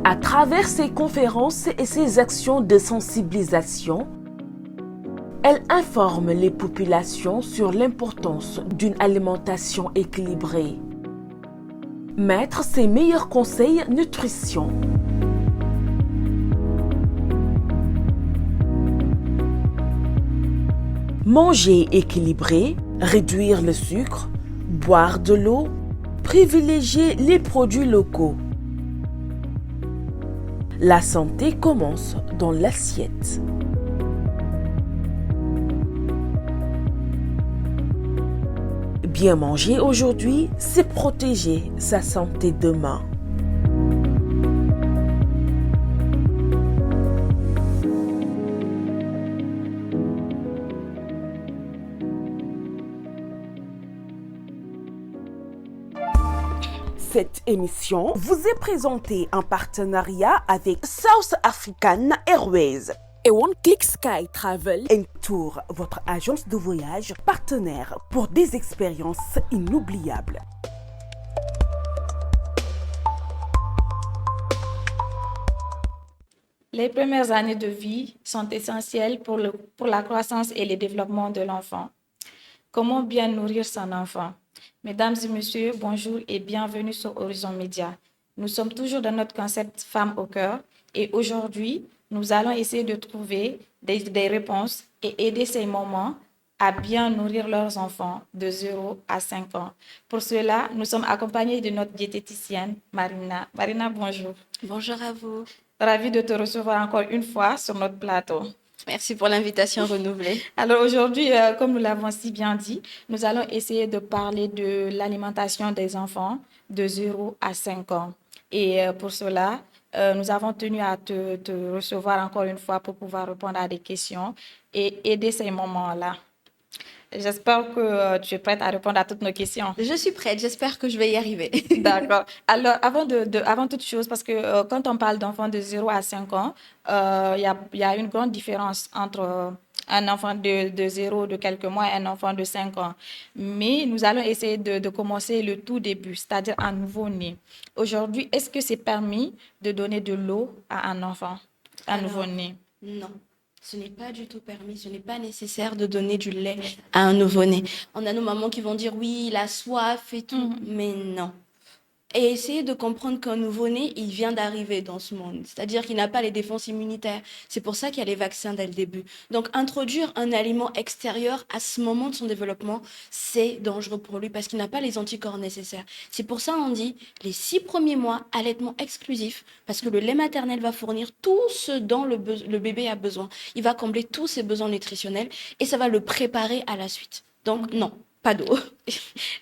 À travers ses conférences et ses actions de sensibilisation, elle informe les populations sur l'importance d'une alimentation équilibrée. Mettre ses meilleurs conseils nutrition. Manger équilibré, réduire le sucre, boire de l'eau, privilégier les produits locaux. La santé commence dans l'assiette. Bien manger aujourd'hui, c'est protéger sa santé demain. Cette émission vous est présentée en partenariat avec South African Airways et One Click Sky Travel & Tour, votre agence de voyage partenaire pour des expériences inoubliables. Les premières années de vie sont essentielles pour la croissance et le développement de l'enfant. Comment bien nourrir son enfant? Mesdames et messieurs, bonjour et bienvenue sur Horizon Média. Nous sommes toujours dans notre concept Femmes au cœur et aujourd'hui, nous allons essayer de trouver des réponses et aider ces mamans à bien nourrir leurs enfants de 0 à 5 ans. Pour cela, nous sommes accompagnés de notre diététicienne, Marina. Marina, bonjour. Bonjour à vous. Ravie de te recevoir encore une fois sur notre plateau. Merci pour l'invitation renouvelée. Alors aujourd'hui, comme nous l'avons si bien dit, nous allons essayer de parler de l'alimentation des enfants de 0 à 5 ans. Et pour cela, nous avons tenu à te recevoir encore une fois pour pouvoir répondre à des questions et aider ces moments-là. J'espère que tu es prête à répondre à toutes nos questions. Je suis prête, j'espère que je vais y arriver. D'accord. Alors, avant toute chose, parce que quand on parle d'enfants de 0 à 5 ans, il y a une grande différence entre un enfant de 0, de quelques mois, et un enfant de 5 ans. Mais nous allons essayer de commencer le tout début, c'est-à-dire un nouveau-né. Aujourd'hui, est-ce que c'est permis de donner de l'eau à un enfant, un nouveau-né? Non. Ce n'est pas du tout permis, ce n'est pas nécessaire de donner du lait à un nouveau-né. On a nos mamans qui vont dire oui, il a soif et tout, mais non. Et essayer de comprendre qu'un nouveau-né, il vient d'arriver dans ce monde. C'est-à-dire qu'il n'a pas les défenses immunitaires. C'est pour ça qu'il y a les vaccins dès le début. Donc, introduire un aliment extérieur à ce moment de son développement, c'est dangereux pour lui parce qu'il n'a pas les anticorps nécessaires. C'est pour ça on dit les 6 premiers mois, allaitement exclusif, parce que le lait maternel va fournir tout ce dont le bébé a besoin. Il va combler tous ses besoins nutritionnels et ça va le préparer à la suite. Donc, non. Pas d'eau.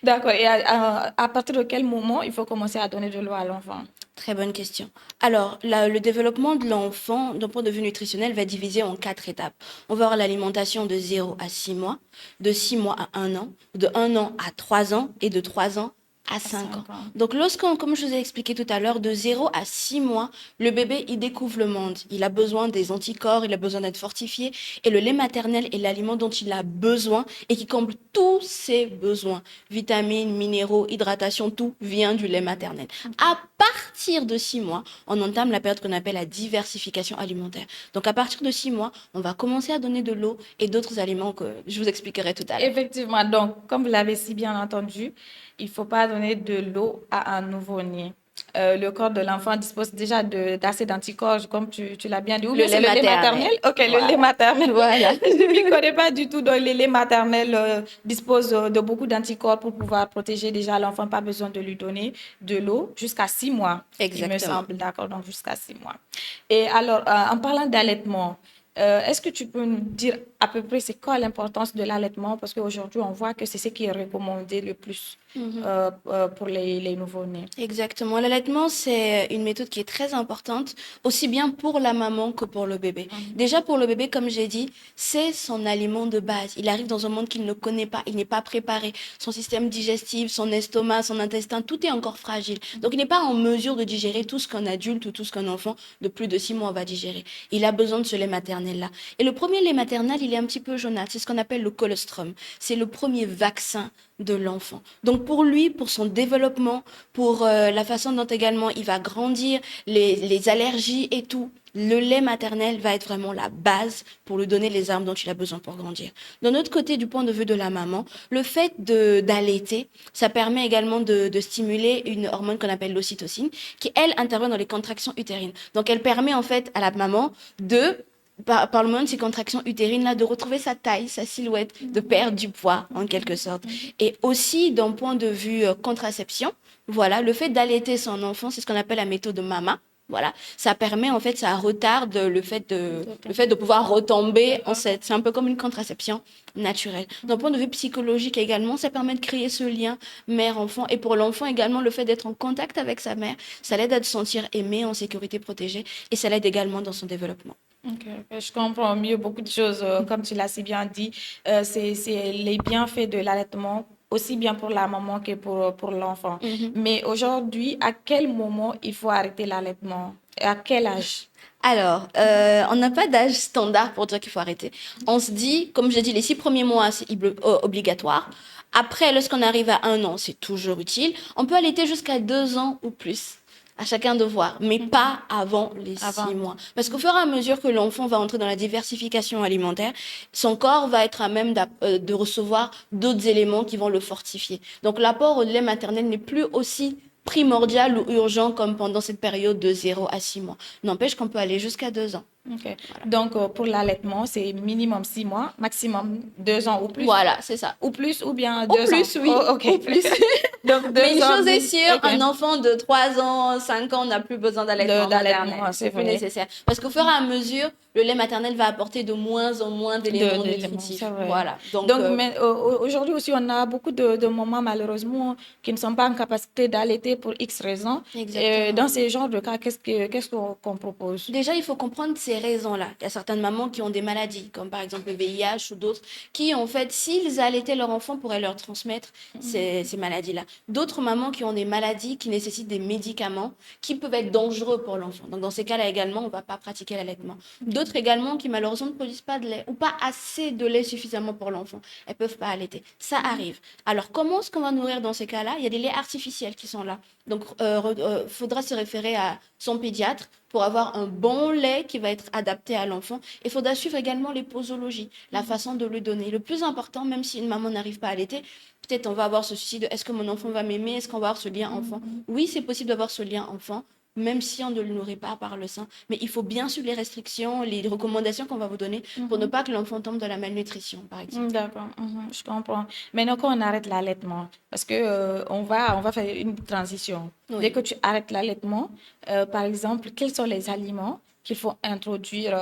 D'accord. Et à partir de quel moment il faut commencer à donner de l'eau à l'enfant? Très bonne question. Alors, le développement de l'enfant, d'un point de vue nutritionnel, va diviser en 4 étapes. On va avoir l'alimentation de 0 à 6 mois, de 6 mois à 1 an, de 1 an à 3 ans et de 3 ans à 5 ans. Donc, comme je vous ai expliqué tout à l'heure, de 0 à 6 mois, le bébé, il découvre le monde. Il a besoin des anticorps, il a besoin d'être fortifié. Et le lait maternel est l'aliment dont il a besoin et qui comble tous ses besoins. Vitamines, minéraux, hydratation, tout vient du lait maternel. À partir de 6 mois, on entame la période qu'on appelle la diversification alimentaire. Donc, à partir de 6 mois, on va commencer à donner de l'eau et d'autres aliments que je vous expliquerai tout à l'heure. Effectivement. Donc, comme vous l'avez si bien entendu, il ne faut pas donner de l'eau à un nouveau-né. Le corps de l'enfant dispose déjà d'assez d'anticorps, comme tu l'as bien dit. Ou le lait maternel. Ok, voilà. Le lait maternel. Voilà. Je ne connais pas du tout. Donc, le lait maternel dispose de beaucoup d'anticorps pour pouvoir protéger déjà l'enfant. Pas besoin de lui donner de l'eau jusqu'à 6 mois. Exactement. Il me semble, d'accord, donc jusqu'à 6 mois. Et alors, en parlant d'allaitement, est-ce que tu peux nous dire à peu près c'est quoi l'importance de l'allaitement? Parce qu'aujourd'hui, on voit que c'est ce qui est recommandé le plus pour les nouveau-nés. Exactement. L'allaitement, c'est une méthode qui est très importante, aussi bien pour la maman que pour le bébé. Déjà, pour le bébé, comme j'ai dit, c'est son aliment de base. Il arrive dans un monde qu'il ne connaît pas, il n'est pas préparé. Son système digestif, son estomac, son intestin, tout est encore fragile. Donc, il n'est pas en mesure de digérer tout ce qu'un adulte ou tout ce qu'un enfant de plus de 6 mois va digérer. Il a besoin de ce lait maternel-là. Et le premier lait maternel, il est un petit peu jaunâtre. C'est ce qu'on appelle le colostrum. C'est le premier vaccin de l'enfant. Donc pour lui, pour son développement, pour la façon dont également il va grandir, les allergies et tout, le lait maternel va être vraiment la base pour lui donner les armes dont il a besoin pour grandir. D'un autre côté, du point de vue de la maman, le fait d'allaiter, ça permet également de stimuler une hormone qu'on appelle l'ocytocine, qui, elle, intervient dans les contractions utérines. Donc elle permet en fait à la maman par le moment de ces contractions utérines-là, de retrouver sa taille, sa silhouette, de perdre du poids, en quelque sorte. Et aussi, d'un point de vue contraception, voilà, le fait d'allaiter son enfant, c'est ce qu'on appelle la méthode de MAMA. Voilà, ça permet, en fait, ça retarde le fait de pouvoir retomber enceinte. C'est un peu comme une contraception naturelle. D'un point de vue psychologique également, ça permet de créer ce lien mère-enfant. Et pour l'enfant également, le fait d'être en contact avec sa mère, ça l'aide à se sentir aimé, en sécurité, protégé. Et ça l'aide également dans son développement. Ok, je comprends mieux beaucoup de choses. Comme tu l'as si bien dit, c'est les bienfaits de l'allaitement, aussi bien pour la maman que pour l'enfant. Mais aujourd'hui, à quel moment il faut arrêter l'allaitement? À quel âge? Alors, on n'a pas d'âge standard pour dire qu'il faut arrêter. On se dit, comme je l'ai dit, les 6 premiers mois, c'est obligatoire. Après, lorsqu'on arrive à 1 an, c'est toujours utile. On peut allaiter jusqu'à 2 ans ou plus. À chacun de voir, mais pas avant les 6 mois. Parce qu'au fur et à mesure que l'enfant va entrer dans la diversification alimentaire, son corps va être à même de recevoir d'autres éléments qui vont le fortifier. Donc l'apport au lait maternel n'est plus aussi primordial ou urgent comme pendant cette période de 0 à 6 mois. N'empêche qu'on peut aller jusqu'à 2 ans. Ok. Voilà. Donc, pour l'allaitement, c'est minimum 6 mois, maximum 2 ans ou plus. Voilà, c'est ça. Ou plus, ou bien Au 2 ans. plus, oui. Oh, ok. Au plus. Donc, Mais une chose est plus. sûre, Ok. un enfant de 3 ans, 5 ans n'a plus besoin d'allaitement maternel. C'est C'est plus vrai. nécessaire. Parce qu'au fur et à mesure, le lait maternel va apporter de moins en moins d'éléments D'éléments, nutritifs. c'est vrai. Voilà. Donc, Mais aujourd'hui aussi, on a beaucoup de mamans, malheureusement, qui ne sont pas en capacité d'allaiter pour X raisons. Exactement. Dans ces genres de cas, qu'est-ce qu'on propose? déjà, il faut comprendre ces raisons-là. Il y a certaines mamans qui ont des maladies, comme par exemple le VIH ou d'autres, qui, en fait, s'ils allaitaient leur enfant, pourraient leur transmettre ces maladies-là. D'autres mamans qui ont des maladies qui nécessitent des médicaments qui peuvent être dangereux pour l'enfant. Donc, dans ces cas-là également, on ne va pas pratiquer l'allaitement. D'autres également qui, malheureusement, ne produisent pas de lait ou pas assez de lait suffisamment pour l'enfant. Elles ne peuvent pas allaiter. Ça arrive. Alors, comment est-ce qu'on va nourrir dans ces cas-là? Il y a des laits artificiels qui sont là. Donc, faudra se référer à son pédiatre pour avoir un bon lait qui va être adapté à l'enfant. Il faudra suivre également les posologies, la façon de le donner. Le plus important, même si une maman n'arrive pas à allaiter, peut-être on va avoir ce souci de est-ce que mon enfant va m'aimer, est-ce qu'on va avoir ce lien enfant? Oui, c'est possible d'avoir ce lien enfant, même si on ne le nourrit pas par le sein. Mais il faut bien suivre les restrictions, les recommandations qu'on va vous donner pour ne pas que l'enfant tombe dans la malnutrition, par exemple. D'accord, je comprends. Maintenant, quand on arrête l'allaitement, parce que on va faire une transition. Oui. Dès que tu arrêtes l'allaitement, par exemple, quels sont les aliments qu'il faut introduire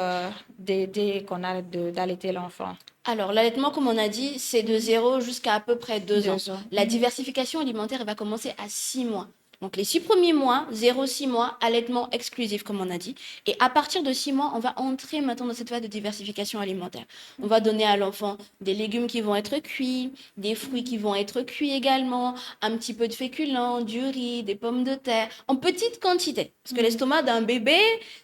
dès qu'on arrête d'allaiter l'enfant? Alors, l'allaitement, comme on a dit, c'est de 0 jusqu'à à peu près 2 ans. 2 ans. La diversification alimentaire, elle va commencer à 6 mois. Donc, les 6 premiers mois, 0 6 mois, allaitement exclusif, comme on a dit. Et à partir de 6 mois, on va entrer maintenant dans cette phase de diversification alimentaire. On va donner à l'enfant des légumes qui vont être cuits, des fruits qui vont être cuits également, un petit peu de féculents, du riz, des pommes de terre, en petite quantité. Parce que l'estomac d'un bébé,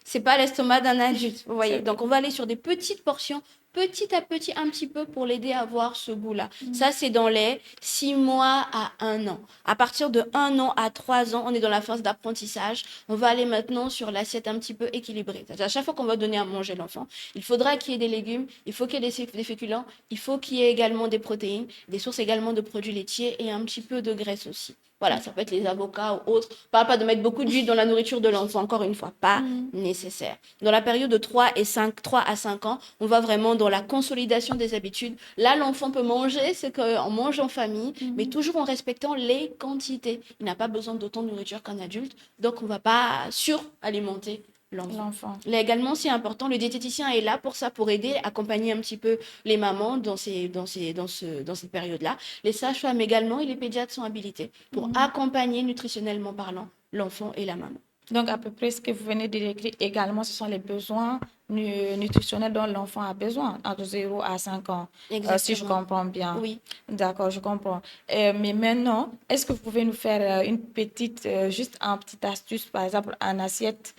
c'est pas l'estomac d'un adulte, vous voyez. Donc, on va aller sur des petites portions, petit à petit, un petit peu pour l'aider à avoir ce goût-là. Ça, c'est dans les 6 mois à 1 an. À partir de 1 an à 3 ans, on est dans la phase d'apprentissage. On va aller maintenant sur l'assiette un petit peu équilibrée. C'est-à-dire, à chaque fois qu'on va donner à manger l'enfant, il faudra qu'il y ait des légumes, il faut qu'il y ait des féculents, il faut qu'il y ait également des protéines, des sources également de produits laitiers et un petit peu de graisse aussi. Voilà, ça peut être les avocats ou autres. On parle pas de mettre beaucoup d'huile dans la nourriture de l'enfant, encore une fois, pas nécessaire. Dans la période de 3 à 5 ans, on va vraiment dans la consolidation des habitudes. Là, l'enfant peut manger ce qu'on mange en famille, mais toujours en respectant les quantités. Il n'a pas besoin d'autant de nourriture qu'un adulte, donc on ne va pas suralimenter l'enfant. Là également, c'est important, le diététicien est là pour ça, pour aider, accompagner un petit peu les mamans dans cette période-là. Les sages-femmes également et les pédiatres sont habilités pour accompagner nutritionnellement parlant l'enfant et la maman. Donc, à peu près ce que vous venez de décrire également, ce sont les besoins nutritionnels dont l'enfant a besoin entre 0 à 5 ans, si je comprends bien. Oui. D'accord, je comprends. Mais maintenant, est-ce que vous pouvez nous faire juste une petite astuce, par exemple, en assiette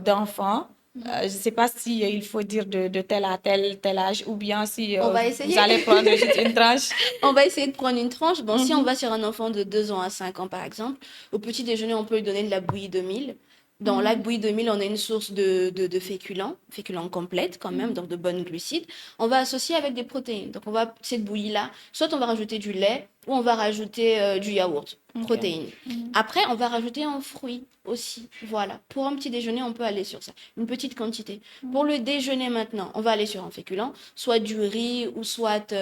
d'enfant Je ne sais pas si il faut dire de tel à tel âge ou bien si On va vous essayer. allez prendre juste une tranche. On va essayer de prendre une tranche. Bon, si on Mhm. va sur un enfant de 2 ans à 5 ans, par exemple, au petit déjeuner, on peut lui donner de la bouillie 2000. Dans la Mhm. bouillie 2000, on a une source de féculents complètes quand même, Mhm. donc de bonnes glucides. On va associer avec des protéines. Donc, on va, cette bouillie-là, soit on va rajouter du lait ou on va rajouter du yaourt, Ok. protéines. Mhm. Après, on va rajouter un fruit aussi. Voilà. Pour un petit déjeuner, on peut aller sur ça. Une petite quantité. Pour le déjeuner maintenant, on va aller sur un féculent, soit du riz ou soit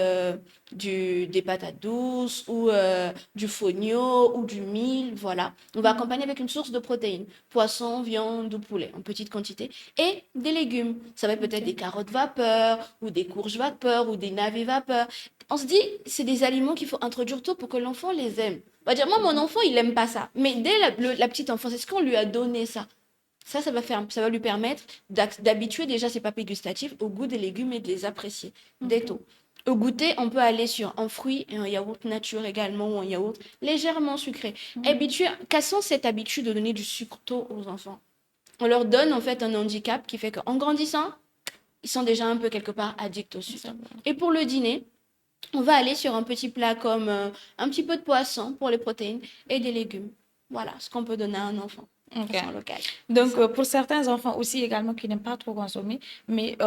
des patates douces ou du fonio ou du mil, voilà. On va accompagner avec une source de protéines, poisson, viande ou poulet en petite quantité et des légumes. Ça va être peut-être Ok. des carottes vapeur ou des courges vapeur ou des navets vapeur. On se dit, c'est des aliments qu'il faut introduire tôt pour que l'enfant les aime. On va dire, moi, mon enfant, il n'aime pas ça. Mais dès la petite enfance, est-ce qu'on lui a donné ça? Ça va lui permettre d'habituer déjà ses papilles gustatives au goût des légumes et de les apprécier dès Ok. tôt. Au goûter, on peut aller sur un fruit et un yaourt nature également ou un yaourt légèrement sucré. Mhm. Cassons cette habitude de donner du sucre tôt aux enfants. On leur donne en fait un handicap qui fait qu'en grandissant, ils sont déjà un peu quelque part addicts au Ça sucre. va. Et pour le dîner, on va aller sur un petit plat comme un petit peu de poisson pour les protéines et des légumes. Voilà ce qu'on peut donner à un enfant de Ok. façon locale. Donc, Ça. pour certains enfants aussi également qui n'aiment pas trop consommer, mais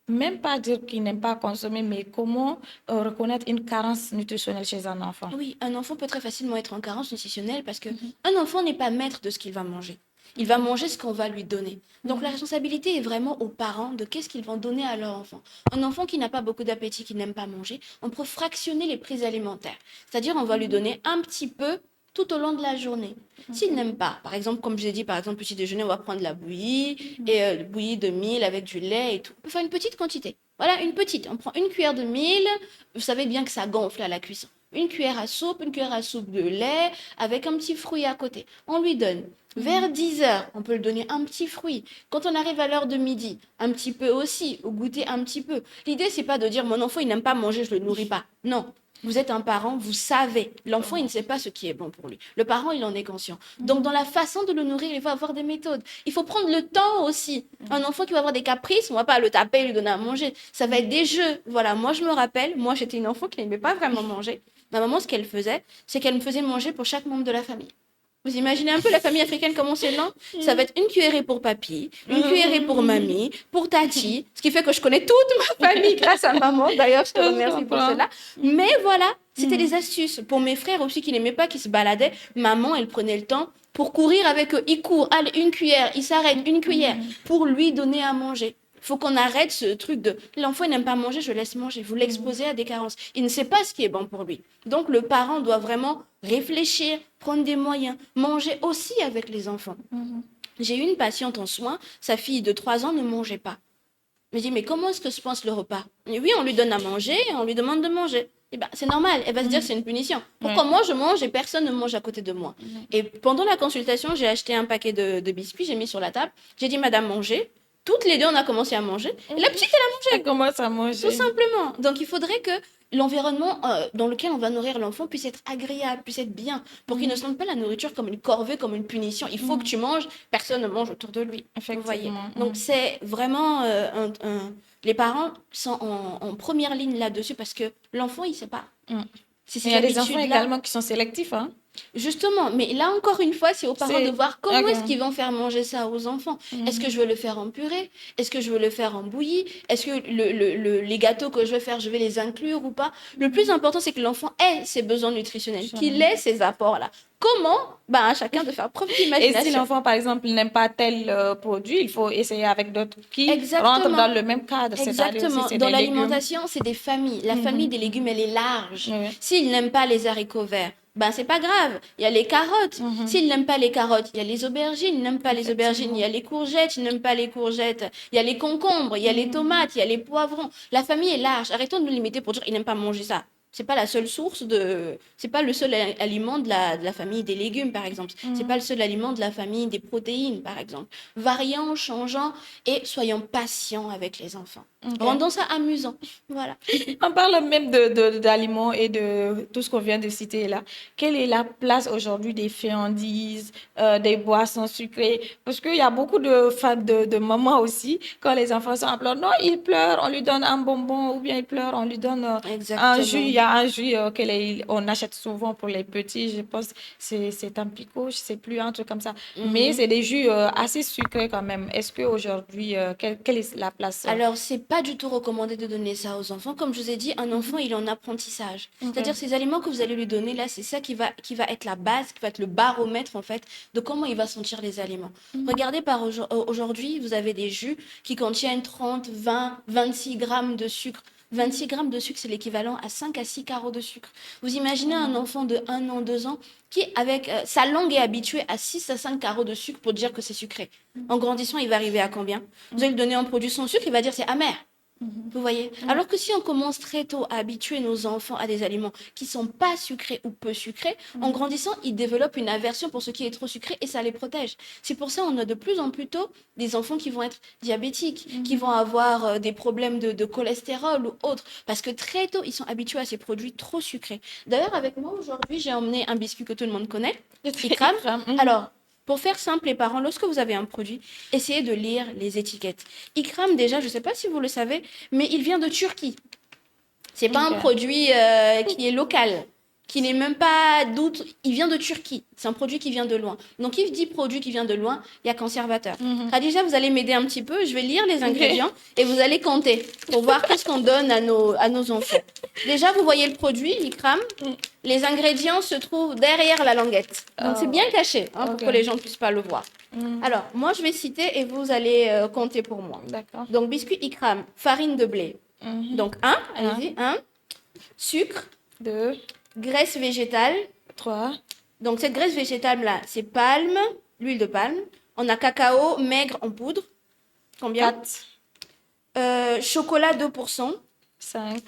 même pas dire qu'ils n'aiment pas consommer, mais comment reconnaître une carence nutritionnelle chez un enfant? Oui, un enfant peut très facilement être en carence nutritionnelle parce que Mhm. un enfant n'est pas maître de ce qu'il va manger. Il va manger ce qu'on va lui donner. Donc la Mhm. responsabilité est vraiment aux parents de qu'est-ce qu'ils vont donner à leur enfant. Un enfant qui n'a pas beaucoup d'appétit, qui n'aime pas manger, on peut fractionner les prises alimentaires. C'est-à-dire on va lui donner un petit peu tout au long de la journée. S'il Ok. n'aime pas, par exemple, comme je l'ai dit, par exemple, petit déjeuner, on va prendre la bouillie, Mhm. et bouillie de mil avec du lait et tout. On peut faire une petite quantité. Voilà, une petite. On prend une cuillère de mil, vous savez bien que ça gonfle à la cuisson. Une cuillère à soupe de lait avec un petit fruit à côté. On lui donne. Vers 10 heures, on peut le donner un petit fruit. Quand on arrive à l'heure de midi, un petit peu aussi, au goûter un petit peu. L'idée, c'est pas de dire mon enfant, il n'aime pas manger, je le nourris pas. Non. Vous êtes un parent, vous savez. L'enfant, il ne sait pas ce qui est bon pour lui. Le parent, il en est conscient. Donc, dans la façon de le nourrir, il faut avoir des méthodes. Il faut prendre le temps aussi. Un enfant qui va avoir des caprices, on va pas le taper et lui donner à manger. Ça va être des jeux. Voilà, moi, je me rappelle, moi, j'étais une enfant qui n'aimait pas vraiment manger. Ma maman, ce qu'elle faisait, c'est qu'elle me faisait manger pour chaque membre de la famille. Vous imaginez un peu la famille africaine, comment c'est lent? Ça va être une cuillerée pour papy, une cuillerée pour mamie, pour tati, ce qui fait que je connais toute ma famille grâce à maman. D'ailleurs, je te Je remercie pour comprends. cela. Mais voilà, c'était Mhm. des astuces. Pour mes frères aussi qui n'aimaient pas, qui se baladaient, maman, elle prenait le temps pour courir avec eux. Il court, allez, une cuillère, il s'arrête, une cuillère, Mhm. pour lui donner à manger. Faut qu'on arrête ce truc de l'enfant il n'aime pas manger, je laisse manger. Vous l'exposez à des carences. Il ne sait pas ce qui est bon pour lui. Donc le parent doit vraiment réfléchir, prendre des moyens, manger aussi avec les enfants. Mhm. J'ai eu une patiente en soins, sa fille de 3 ans ne mangeait pas. Je me dis, mais comment est-ce que se passe le repas? Et oui, on lui donne à manger et on lui demande de manger. Eh ben, c'est normal, elle va se dire Mhm. c'est une punition. Pourquoi Ouais. moi je mange et personne ne mange à côté de moi? Mhm. Et pendant la consultation, j'ai acheté un paquet de biscuits, j'ai mis sur la table. J'ai dit, madame, mangez. Toutes les deux, on a commencé à manger. Et la petite, Elle commence à tout manger. simplement. Donc, il faudrait que l'environnement dans lequel on va nourrir l'enfant puisse être agréable, puisse être bien, pour qu'il ne Mhm. sente pas la nourriture comme une corvée, comme une punition. Il faut que Mhm. tu manges, personne ne mange autour de lui. Vous voyez. Effectivement. Donc, Mhm. c'est vraiment les parents sont en première ligne là-dessus parce que l'enfant, il ne sait pas. Mhm. C'est Mais il y ces a des enfants habitudes-là. également qui sont sélectifs, hein? Justement, mais là encore une fois, c'est aux parents de C'est... voir comment Ok. est-ce qu'ils vont faire manger ça aux enfants. Est-ce que Mhm. je veux le faire en purée? Est-ce que je veux le faire en bouillie? Est-ce que les gâteaux que je vais faire, je vais les inclure ou pas? Le plus important, c'est que l'enfant ait ses besoins nutritionnels, qu'il ait ces apports-là. Comment? Ben, à chacun de faire preuve Et si d'imagination. l'enfant, par exemple, n'aime pas tel produit, il faut essayer avec d'autres qui rentrent Exactement. dans le même cadre, c'est-à-dire si Exactement. c'est Dans des légumes. l'alimentation, c'est des familles. La famille Mhm. des légumes, elle est large. Oui. S'il n'aime pas les haricots verts, ben c'est pas grave. Il y a les carottes. Mhm. S'il n'aime pas les carottes, il y a les aubergines. Il n'aime pas les aubergines, il y Effectivement. a les courgettes. Il n'aime pas les courgettes. Il y a les concombres, il y a les Mhm. tomates, il y a les poivrons. La famille est large. Arrêtons de nous limiter pour dire il n'aime pas manger ça. C'est pas la seule source de, c'est pas le seul aliment de la famille des légumes, par exemple. C'est pas Mhm. le seul aliment de la famille des protéines, par exemple. Variant, changeant et soyons patients avec les enfants. Ok. Rendons ça amusant. Voilà. On parle même d'aliments et de tout ce qu'on vient de citer là. Quelle est la place aujourd'hui des friandises, des boissons sucrées? Parce qu'il y a beaucoup de fans de mamans aussi, quand les enfants sont en pleurs, non, il pleure, on lui donne un bonbon, ou bien il pleure, on lui donne un jus. Il Exactement. y a un jus on achète souvent pour les petits, je pense, c'est un picot, je sais plus, un truc comme ça. Mais Mhm. c'est des jus assez sucrés quand même. Est-ce qu'aujourd'hui, quelle est la place? Alors, c'est pas du tout recommandé de donner ça aux enfants. Comme je vous ai dit, un enfant, il est en apprentissage. C'est-à-dire, Ok. ces aliments que vous allez lui donner là, c'est ça qui va être la base, qui va être le baromètre, en fait, de comment il va sentir les aliments. Regardez aujourd'hui, vous avez des jus qui contiennent 30, 20, 26 grammes de sucre. 26 grammes de sucre, c'est l'équivalent à 5 à 6 carreaux de sucre. Vous imaginez un enfant de 1 an, 2 ans, qui, avec sa langue, est habitué à 6 à 5 carreaux de sucre pour dire que c'est sucré. En grandissant, il va arriver à combien? Vous allez lui donner un produit sans sucre, il va dire c'est amer. Vous voyez? Alors que si on commence très tôt à habituer nos enfants à des aliments qui sont pas sucrés ou peu sucrés, en grandissant, ils développent une aversion pour ce qui est trop sucré et ça les protège. C'est pour ça qu'on a de plus en plus tôt des enfants qui vont être diabétiques, qui vont avoir des problèmes de cholestérol ou autres, parce que très tôt, ils sont habitués à ces produits trop sucrés. D'ailleurs, avec moi aujourd'hui, j'ai emmené un biscuit que tout le monde connaît, Ikram. Alors, pour faire simple, les parents, lorsque vous avez un produit, essayez de lire les étiquettes. Ikram, déjà, je ne sais pas si vous le savez, mais il vient de Turquie. C'est pas un Ok. produit qui est local, qui n'est même pas doute. Il vient de Turquie. C'est un produit qui vient de loin. Donc, qui dit produit qui vient de loin, il y a conservateur. Khadija, vous allez m'aider un petit peu. Je vais lire les ingrédients et vous allez compter pour voir qu'est-ce qu'on donne à nos enfants. Déjà, vous voyez le produit, Ikram. Les ingrédients se trouvent derrière la languette. Donc, c'est bien caché pour Ok. que les gens ne puissent pas le voir. Alors, moi, je vais citer et vous allez compter pour moi. D'accord. Donc, biscuit Ikram, farine de blé. Donc, allez-y, 1. Sucre, 2, graisse végétale. 3, Donc, cette graisse végétale-là, c'est palme, l'huile de palme. On a cacao maigre en poudre. Combien? 4, Chocolat 2%. 5,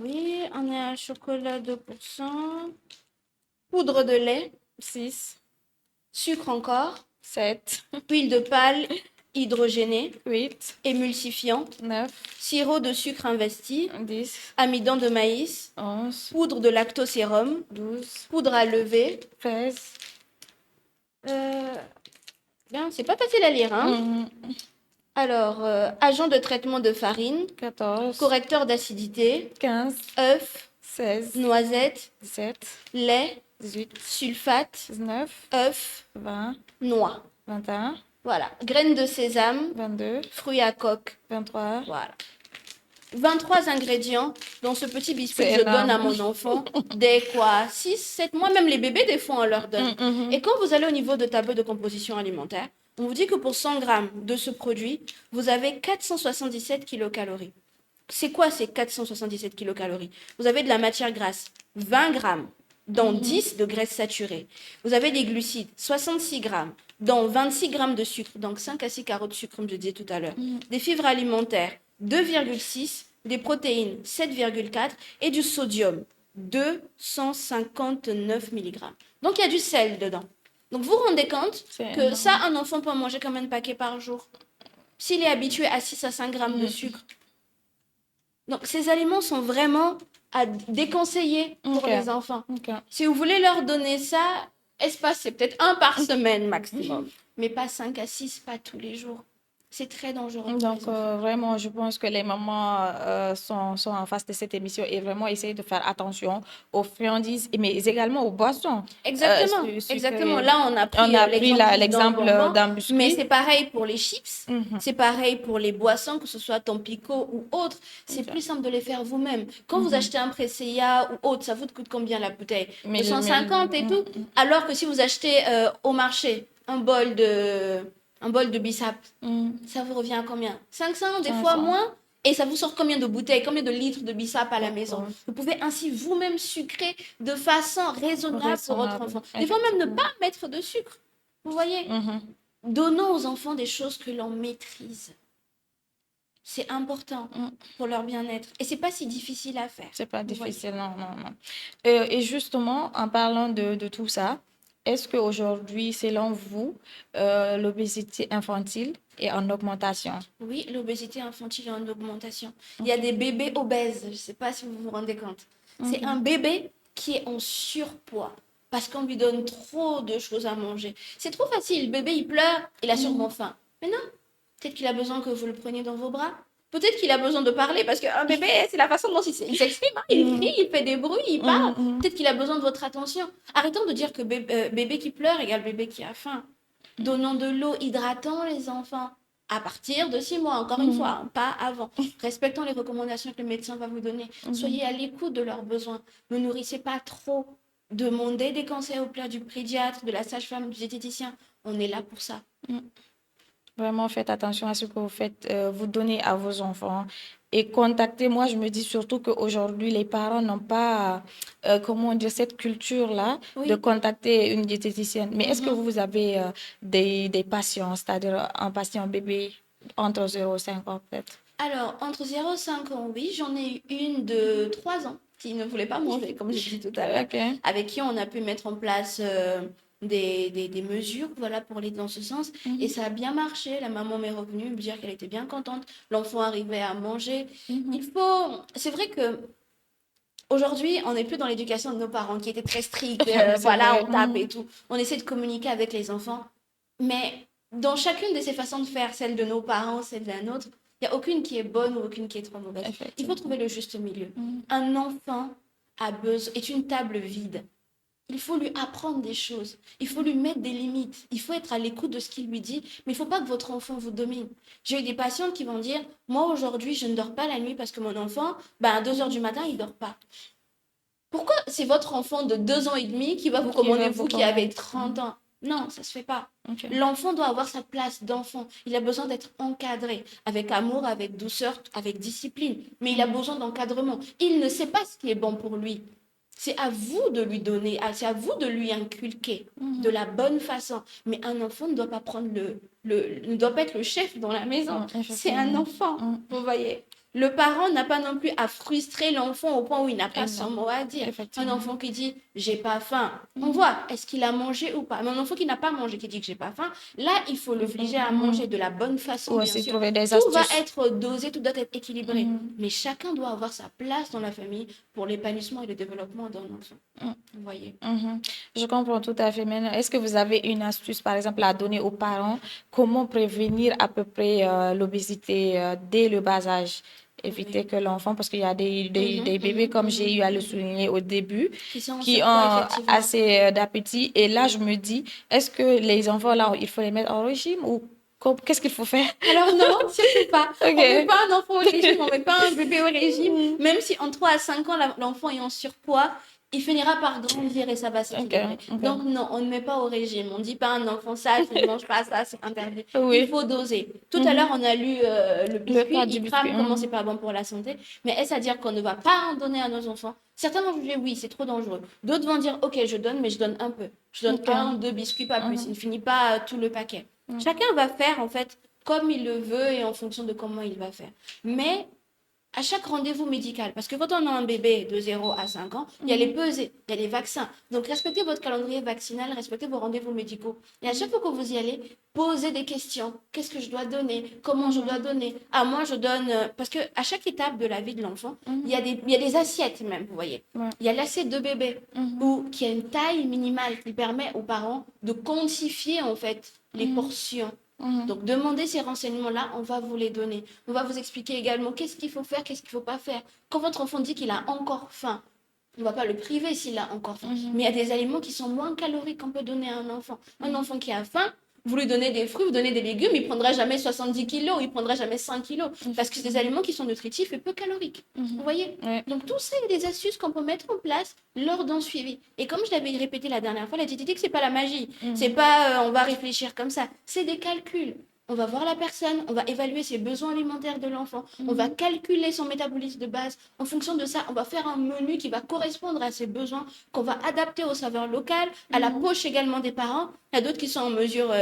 Oui, on a chocolat 2%. Poudre de lait, 6, sucre encore, 7, huile de palme hydrogénée, 8, émulsifiant, 9, sirop de sucre investi, 10, amidon de maïs, 11, poudre de lactosérum, 12, poudre à lever. 13, Bien, c'est pas facile à lire, hein? Alors, agent de traitement de farine, 14, correcteur d'acidité, 15, œuf, 16, noisette, 17, lait, 18, sulfate, 19, œuf, 20, noix. 21, Voilà. Graines de sésame, 22, fruits à coque. 23. Voilà. 23 ingrédients dans ce petit biscuit C'est que je donne à énorme. mon enfant dès quoi 6, 7 mois. Même les bébés, des fois, on leur donne. Et quand vous allez au niveau de tableau de composition alimentaire, on vous dit que pour 100 grammes de ce produit, vous avez 477 kilocalories. C'est quoi ces 477 kilocalories? Vous avez de la matière grasse, 20 grammes, dont 10 de graisse saturée. Vous avez des glucides, 66 grammes, dont 26 grammes de sucre, donc 5 à 6 carreaux de sucre, comme je disais tout à l'heure. Des fibres alimentaires, 2,6, des protéines, 7,4 et du sodium, 259 milligrammes. Donc il y a du sel dedans. Donc vous vous rendez compte C'est que énorme. ça, un enfant peut en manger combien de paquets par jour? S'il est habitué à 6 à 5 grammes de sucre. Donc ces aliments sont vraiment à déconseiller pour Ok. les enfants. Ok. Si vous voulez leur donner ça, espacez peut-être un par semaine maximum. Mais pas 5 à 6, pas tous les jours. C'est très dangereux pour Donc, les enfants. vraiment, je pense que les mamans sont en face de cette émission et vraiment essayer de faire attention aux friandises, mais également aux boissons. Exactement, exactement. Là, on a pris l'exemple bonbon, d'un biscuit. mais c'est pareil pour les chips, c'est pareil pour les boissons, que ce soit Tampico ou autre. C'est plus simple de les faire vous-même. Quand vous achetez un Presea ou autre, ça vous coûte combien la bouteille? 250 et tout. Alors que si vous achetez au marché un bol de bissap, ça vous revient à combien? 500, des fois 500. moins. Et ça vous sort combien de bouteilles, combien de litres de bissap à la maison? Vous pouvez ainsi vous-même sucrer de façon raisonnable pour votre Raisonnable, enfant. Des fois même ne pas mettre de sucre. Vous voyez? Donnons aux enfants des choses que l'on maîtrise. C'est important pour leur bien-être. Et c'est pas si difficile à faire. C'est pas Vous voyez. difficile, non, non, non. Et justement, en parlant de tout ça, est-ce qu'aujourd'hui, selon vous, l'obésité infantile est en augmentation? Oui, l'obésité infantile est en augmentation. Il y a des bébés obèses, je ne sais pas si vous vous rendez compte. C'est un bébé qui est en surpoids parce qu'on lui donne trop de choses à manger. C'est trop facile, le bébé il pleure, il a sûrement faim. Mais non, peut-être qu'il a besoin que vous le preniez dans vos bras. Peut-être qu'il a besoin de parler parce qu'un bébé, c'est la façon dont il s'exprime. Hein. Il crie, il fait des bruits, il parle. Peut-être qu'il a besoin de votre attention. Arrêtons de dire que bébé qui pleure égale bébé qui a faim. Donnons de l'eau, hydratons les enfants. À partir de 6 mois, encore une fois, hein, pas avant. Respectons les recommandations que le médecin va vous donner. Soyez à l'écoute de leurs besoins. Ne nourrissez pas trop. Demandez des conseils auprès du pédiatre, de la sage-femme, du diététicien. On est là pour ça. Vraiment, faites attention à ce que vous faites, vous donnez à vos enfants. Et contactez, moi, je me dis surtout qu'aujourd'hui, les parents n'ont pas, comment dire, cette culture-là de contacter une diététicienne. Mais est-ce que vous avez des patients, c'est-à-dire un patient bébé entre 0 et 5 ans peut-être? Alors, entre 0 et 5 ans, oui, j'en ai eu une de 3 ans qui ne voulait pas manger, comme j'ai dit tout à l'heure, avec qui on a pu mettre en place des mesures, voilà, pour aller dans ce sens. Et ça a bien marché. La maman m'est revenue me dire qu'elle était bien contente. L'enfant arrivait à manger. C'est vrai que aujourd'hui, on n'est plus dans l'éducation de nos parents qui étaient très stricts. Voilà, on tape et tout. On essaie de communiquer avec les enfants. Mais dans chacune de ces façons de faire, celle de nos parents, celle d'un autre, il n'y a aucune qui est bonne ou aucune qui est trop mauvaise. Il faut trouver le juste milieu. Un enfant est une table vide. Il faut lui apprendre des choses. Il faut lui mettre des limites. Il faut être à l'écoute de ce qu'il lui dit. Mais il ne faut pas que votre enfant vous domine. J'ai eu des patientes qui vont dire, moi aujourd'hui, je ne dors pas la nuit parce que mon enfant, à 2 heures du matin, il ne dort pas. Pourquoi c'est votre enfant de 2 ans et demi qui va vous commander, vous qui avez 30 ans? Non, ça ne se fait pas. L'enfant doit avoir sa place d'enfant. Il a besoin d'être encadré, avec amour, avec douceur, avec discipline. Mais il a besoin d'encadrement. Il ne sait pas ce qui est bon pour lui. C'est à vous de lui donner, c'est à vous de lui inculquer de la bonne façon. Mais un enfant ne doit pas prendre ne doit pas être le chef dans la maison. C'est un enfant, vous voyez. Le parent n'a pas non plus à frustrer l'enfant au point où il n'a pas son mot à dire. Un enfant qui dit « j'ai pas faim », on voit, est-ce qu'il a mangé ou pas. Mais un enfant qui n'a pas mangé, qui dit que j'ai pas faim, là, il faut l'obliger à manger de la bonne façon, bien sûr. Tout va être dosé, tout doit être équilibré. Mais chacun doit avoir sa place dans la famille pour l'épanouissement et le développement d'un enfant. Vous voyez. Je comprends tout à fait. Maintenant, est-ce que vous avez une astuce, par exemple, à donner aux parents? Comment prévenir à peu près l'obésité dès le bas âge? Éviter que l'enfant, parce qu'il y a des bébés, comme j'ai eu à le souligner au début, qui ont assez d'appétit. Et là, je me dis, est-ce que les enfants, là, il faut les mettre en régime ou qu'est-ce qu'il faut faire? Alors non, surtout pas. On ne met pas un enfant au régime, on ne met pas un bébé au régime. Même si en 3 à 5 ans, l'enfant est en surpoids, il finira par grandir et ça va s'équilibrer. Donc non, on ne met pas au régime. On ne dit pas un enfant ça, il ne mange pas ça, c'est interdit. Il faut doser. Tout à l'heure, on a lu le biscuit, comment c'est pas bon pour la santé. Mais est-ce à dire qu'on ne va pas en donner à nos enfants? Certains vont juger oui, c'est trop dangereux. D'autres vont dire ok, je donne, mais je donne un peu. Je donne 1 ou 2 biscuits, pas plus. Il ne finit pas tout le paquet. Chacun va faire en fait comme il le veut et en fonction de comment il va faire. Mais à chaque rendez-vous médical, parce que quand on a un bébé de 0 à 5 ans, il y a les pesées, il y a les vaccins. Donc, respectez votre calendrier vaccinal, respectez vos rendez-vous médicaux. Et à chaque fois que vous y allez, posez des questions. Qu'est-ce que je dois donner? Comment je dois donner? Ah, moi, je donne... Parce qu'à chaque étape de la vie de l'enfant, il y a des assiettes même, vous voyez. Il y a l'assiette de bébé, qui a une taille minimale qui permet aux parents de quantifier, en fait, les portions. Donc, demandez ces renseignements-là, on va vous les donner. On va vous expliquer également qu'est-ce qu'il faut faire, qu'est-ce qu'il ne faut pas faire. Quand votre enfant dit qu'il a encore faim, on ne va pas le priver s'il a encore faim. Mais il y a des aliments qui sont moins caloriques qu'on peut donner à un enfant. Un enfant qui a faim, vous lui donnez des fruits, vous donnez des légumes, il ne prendra jamais 70 kilos, il ne prendra jamais 5 kilos. Parce que c'est des aliments qui sont nutritifs et peu caloriques. Vous voyez? Donc, tout ça, il y a des astuces qu'on peut mettre en place lors d'un suivi. Et comme je l'avais répété la dernière fois, la diététique, ce n'est pas la magie. C'est pas on va réfléchir comme ça. C'est des calculs. On va voir la personne, on va évaluer ses besoins alimentaires de l'enfant, on va calculer son métabolisme de base. En fonction de ça, on va faire un menu qui va correspondre à ses besoins, qu'on va adapter aux saveurs locales, à la poche également des parents. Il y a d'autres qui sont en mesure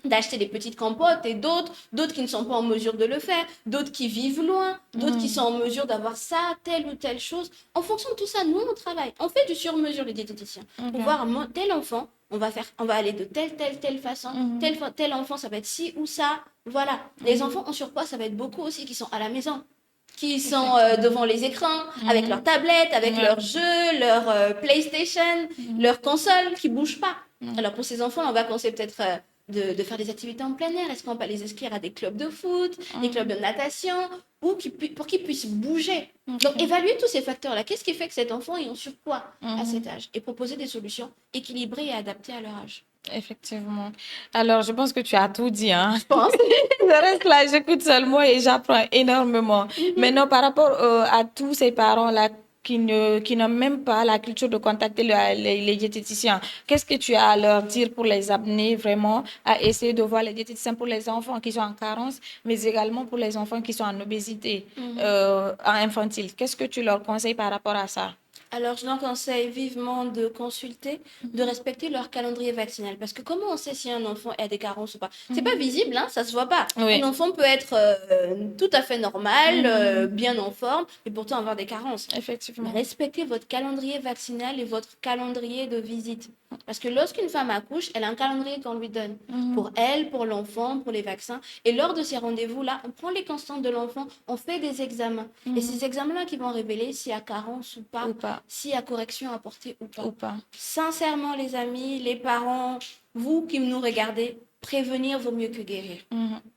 d'acheter des petites compotes et d'autres qui ne sont pas en mesure de le faire, d'autres qui vivent loin, d'autres qui sont en mesure d'avoir ça, telle ou telle chose. En fonction de tout ça, nous, on travaille. On fait du sur-mesure, les diététiciens, pour voir tel enfant, on va aller de telle façon, tel enfant, ça va être ci ou ça. Voilà. Les enfants en surpoids, ça va être beaucoup aussi qui sont à la maison, qui sont devant les écrans, avec leurs tablettes, avec leurs jeux, leur PlayStation, leur console, qui bougent pas. Alors pour ces enfants, on va conseiller peut-être de faire des activités en plein air. Est-ce qu'on va les inscrire à des clubs de foot, des clubs de natation, ou pour qu'ils puissent bouger. Donc évaluer tous ces facteurs-là. Qu'est-ce qui fait que cet enfant est en surpoids à cet âge? Et proposer des solutions équilibrées et adaptées à leur âge. Effectivement. Alors, je pense que tu as tout dit, hein. Je pense. Je reste là, j'écoute seulement et j'apprends énormément. Maintenant, par rapport à tous ces parents-là qui n'ont même pas la culture de contacter les diététiciens, qu'est-ce que tu as à leur dire pour les amener vraiment à essayer de voir les diététiciens pour les enfants qui sont en carence, mais également pour les enfants qui sont en obésité infantile? Qu'est-ce que tu leur conseilles par rapport à ça? Alors, je leur conseille vivement de consulter, de respecter leur calendrier vaccinal. Parce que comment on sait si un enfant a des carences ou pas? C'est pas visible, hein, ça se voit pas. Oui. Un enfant peut être tout à fait normal, bien en forme, et pourtant avoir des carences. Effectivement. Respectez votre calendrier vaccinal et votre calendrier de visite. Parce que lorsqu'une femme accouche, elle a un calendrier qu'on lui donne. Pour elle, pour l'enfant, pour les vaccins. Et lors de ces rendez-vous-là, on prend les constantes de l'enfant, on fait des examens. Et ces examens-là qui vont révéler s'il y a carence ou pas, s'il y a correction à apporter ou pas. Sincèrement, les amis, les parents, vous qui nous regardez, prévenir vaut mieux que guérir.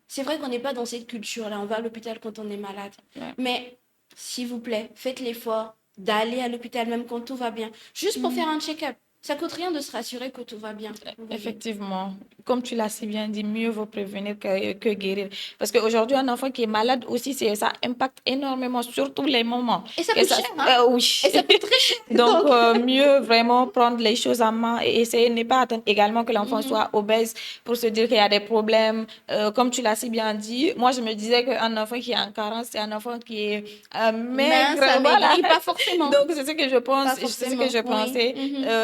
C'est vrai qu'on n'est pas dans cette culture-là. On va à l'hôpital quand on est malade. Mais s'il vous plaît, faites l'effort d'aller à l'hôpital même quand tout va bien. Juste pour faire un check-up. Ça coûte rien de se rassurer que tout va bien. Effectivement. Comme tu l'as si bien dit, mieux vaut prévenir que guérir. Parce qu'aujourd'hui, un enfant qui est malade aussi, ça impacte énormément sur tous les moments. Et ça coûte cher, hein? Oui. Et ça coûte très cher. Donc, mieux vraiment prendre les choses en main et essayer de ne pas attendre également que l'enfant soit obèse pour se dire qu'il y a des problèmes. Comme tu l'as si bien dit, moi, je me disais qu'un enfant qui est en carence, c'est un enfant qui est maigre. Voilà. Pas forcément. Donc, c'est ce que je pense, c'est ce que je pensais.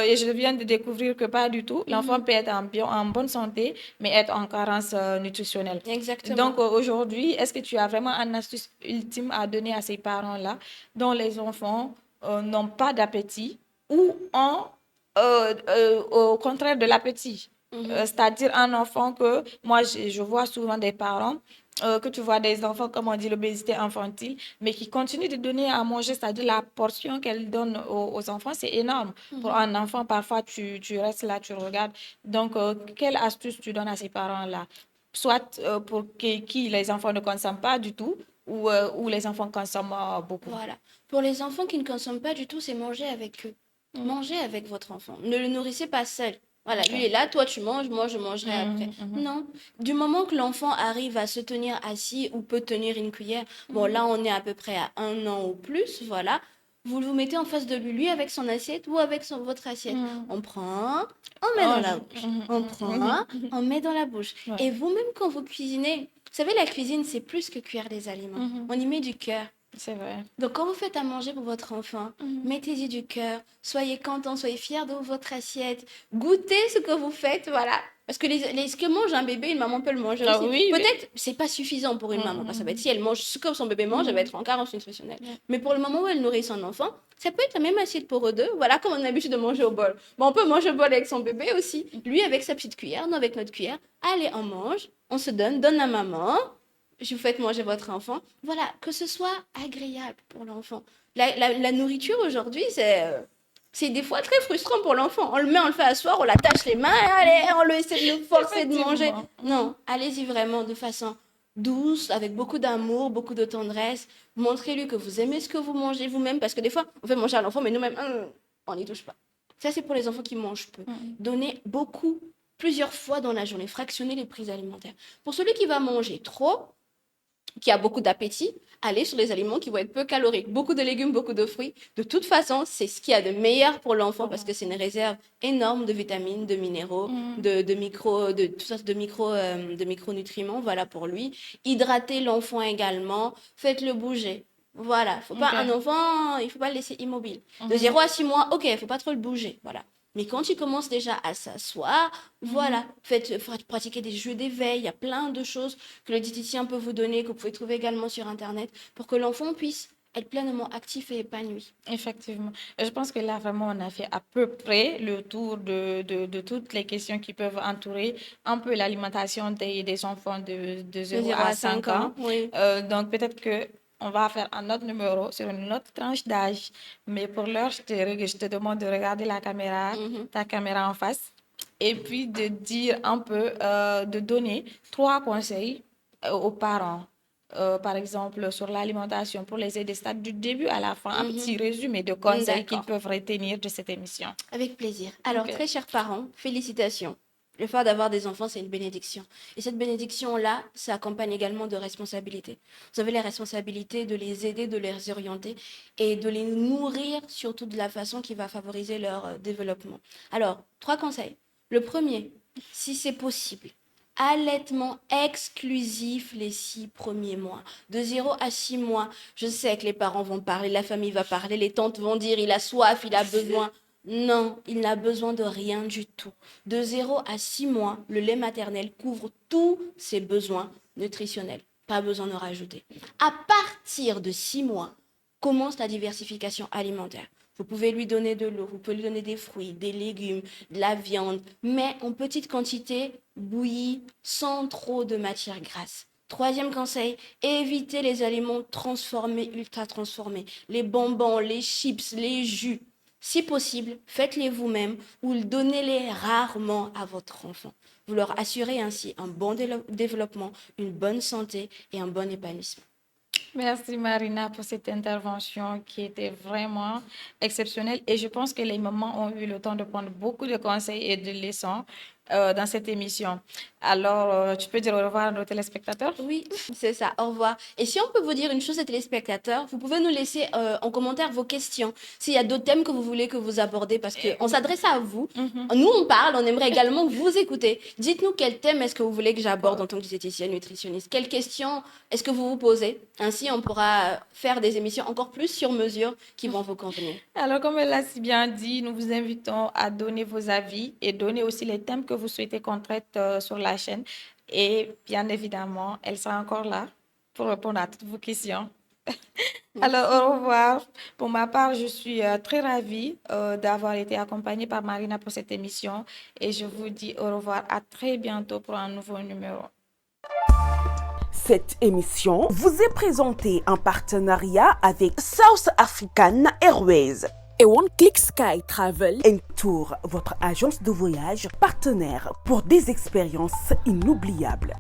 Et je viens de découvrir que pas du tout. L'enfant peut être en bonne santé, mais être en carence nutritionnelle. Exactement. Donc, aujourd'hui, est-ce que tu as vraiment une astuce ultime à donner à ces parents-là dont les enfants n'ont pas d'appétit ou ont au contraire de l'appétit? C'est-à-dire un enfant que, moi, je vois souvent des parents que tu vois des enfants, comme on dit, l'obésité infantile, mais qui continuent de donner à manger, c'est-à-dire la portion qu'elles donnent aux enfants, c'est énorme. Pour un enfant, parfois, tu restes là, tu regardes. Donc, quelle astuce tu donnes à ces parents-là? Soit pour qui les enfants ne consomment pas du tout, ou les enfants consomment beaucoup. Voilà. Pour les enfants qui ne consomment pas du tout, c'est manger avec eux. Mangez avec votre enfant. Ne le nourrissez pas seul. Voilà, lui est là, toi tu manges, moi je mangerai après. Non, du moment que l'enfant arrive à se tenir assis ou peut tenir une cuillère, bon là on est à peu près à 1 an ou plus, voilà, vous le mettez en face de lui avec son assiette ou avec votre assiette. On prend, on met dans la bouche. On prend, on met dans la bouche. Et vous-même quand vous cuisinez, vous savez la cuisine c'est plus que cuire des aliments. On y met du cœur. C'est vrai. Donc, quand vous faites à manger pour votre enfant, mettez-y du cœur, soyez content, soyez fiers de votre assiette, goûtez ce que vous faites, voilà. Parce que ce que mange un bébé, une maman peut le manger aussi. Oui, peut-être c'est pas suffisant pour une maman, parce que ça va être, si elle mange ce que son bébé mange, elle va être en carence nutritionnelle. Mais pour le moment où elle nourrit son enfant, ça peut être la même assiette pour eux deux. Voilà, comme on a l'habitude de manger au bol. Bon, on peut manger au bol avec son bébé aussi. Lui avec sa petite cuillère, nous avec notre cuillère. Allez, on mange, on se donne à maman. Je vous faites manger votre enfant. Voilà, que ce soit agréable pour l'enfant. La nourriture aujourd'hui, c'est des fois très frustrant pour l'enfant. On le fait asseoir, on l'attache les mains, allez, on le essaie de le forcer de manger. Non, allez-y vraiment de façon douce, avec beaucoup d'amour, beaucoup de tendresse. Montrez-lui que vous aimez ce que vous mangez vous-même, parce que des fois, on fait manger à l'enfant, mais nous-mêmes, on n'y touche pas. Ça, c'est pour les enfants qui mangent peu. Donnez beaucoup, plusieurs fois dans la journée, fractionner les prises alimentaires. Pour celui qui va manger trop, qui a beaucoup d'appétit, allez sur les aliments qui vont être peu caloriques. Beaucoup de légumes, beaucoup de fruits. De toute façon, c'est ce qu'il y a de meilleur pour l'enfant parce que c'est une réserve énorme de vitamines, de minéraux, de micronutriments, voilà pour lui. Hydratez l'enfant également, faites-le bouger. Voilà, un enfant, il ne faut pas le laisser immobile. De 0 à 6 mois, ok, il ne faut pas trop le bouger, voilà. Mais quand il commence déjà à s'asseoir, voilà, faites pratiquer des jeux d'éveil. Il y a plein de choses que le diététicien peut vous donner, que vous pouvez trouver également sur Internet, pour que l'enfant puisse être pleinement actif et épanoui. Effectivement. Je pense que là, vraiment, on a fait à peu près le tour de toutes les questions qui peuvent entourer un peu l'alimentation des enfants de De 0 0 à à 5 5 ans. ans, oui. Donc, peut-être que on va faire un autre numéro sur une autre tranche d'âge. Mais pour l'heure, je te demande de regarder la caméra, Mhm. ta caméra en face, et puis de dire un peu, de donner 3 conseils aux parents. Par exemple, sur l'alimentation pour les aider, stade du début à la fin, un petit Mhm. résumé de conseils qu'ils D'accord. peuvent retenir de cette émission. Avec plaisir. Alors, Ok. très chers parents, félicitations. Le fait d'avoir des enfants, c'est une bénédiction. Et cette bénédiction-là, ça accompagne également de responsabilités. Vous avez la responsabilité de les aider, de les orienter et de les nourrir surtout de la façon qui va favoriser leur développement. Alors, 3 conseils. Le premier, si c'est possible, allaitement exclusif les 6 premiers mois. De 0 à 6 mois, je sais que les parents vont parler, la famille va parler, les tantes vont dire il a soif, il a besoin. Non, il n'a besoin de rien du tout. De 0 à 6 mois, le lait maternel couvre tous ses besoins nutritionnels. Pas besoin de rajouter. À partir de 6 mois, commence la diversification alimentaire. Vous pouvez lui donner de l'eau, vous pouvez lui donner des fruits, des légumes, de la viande, mais en petite quantité, bouillie, sans trop de matière grasse. Troisième conseil, évitez les aliments transformés, ultra transformés, les bonbons, les chips, les jus. Si possible, faites-les vous-même ou donnez-les rarement à votre enfant. Vous leur assurez ainsi un bon développement, une bonne santé et un bon épanouissement. Merci Marina pour cette intervention qui était vraiment exceptionnelle et je pense que les mamans ont eu le temps de prendre beaucoup de conseils et de leçons dans cette émission. Alors, tu peux dire au revoir à nos téléspectateurs? Oui, c'est ça. Au revoir. Et si on peut vous dire une chose, les téléspectateurs, vous pouvez nous laisser en commentaire vos questions. S'il y a d'autres thèmes que vous voulez que vous abordez, parce qu'on s'adresse à vous. Nous, on parle, on aimerait également vous écouter. Dites-nous quel thème est-ce que vous voulez que j'aborde en tant que diététicienne nutritionniste. Quelles questions est-ce que vous vous posez? Ainsi, on pourra faire des émissions encore plus sur mesure qui vont vous convenir. Alors, comme elle l'a si bien dit, nous vous invitons à donner vos avis et donner aussi les thèmes que vous souhaitez qu'on traite sur la chaîne. Et bien évidemment, elle sera encore là pour répondre à toutes vos questions. Alors, au revoir. Pour ma part, je suis très ravie d'avoir été accompagnée par Marina pour cette émission et je vous dis au revoir à très bientôt pour un nouveau numéro. Cette émission vous est présentée en partenariat avec South African Airways et One Click Sky Travel Tour, votre agence de voyage partenaire pour des expériences inoubliables.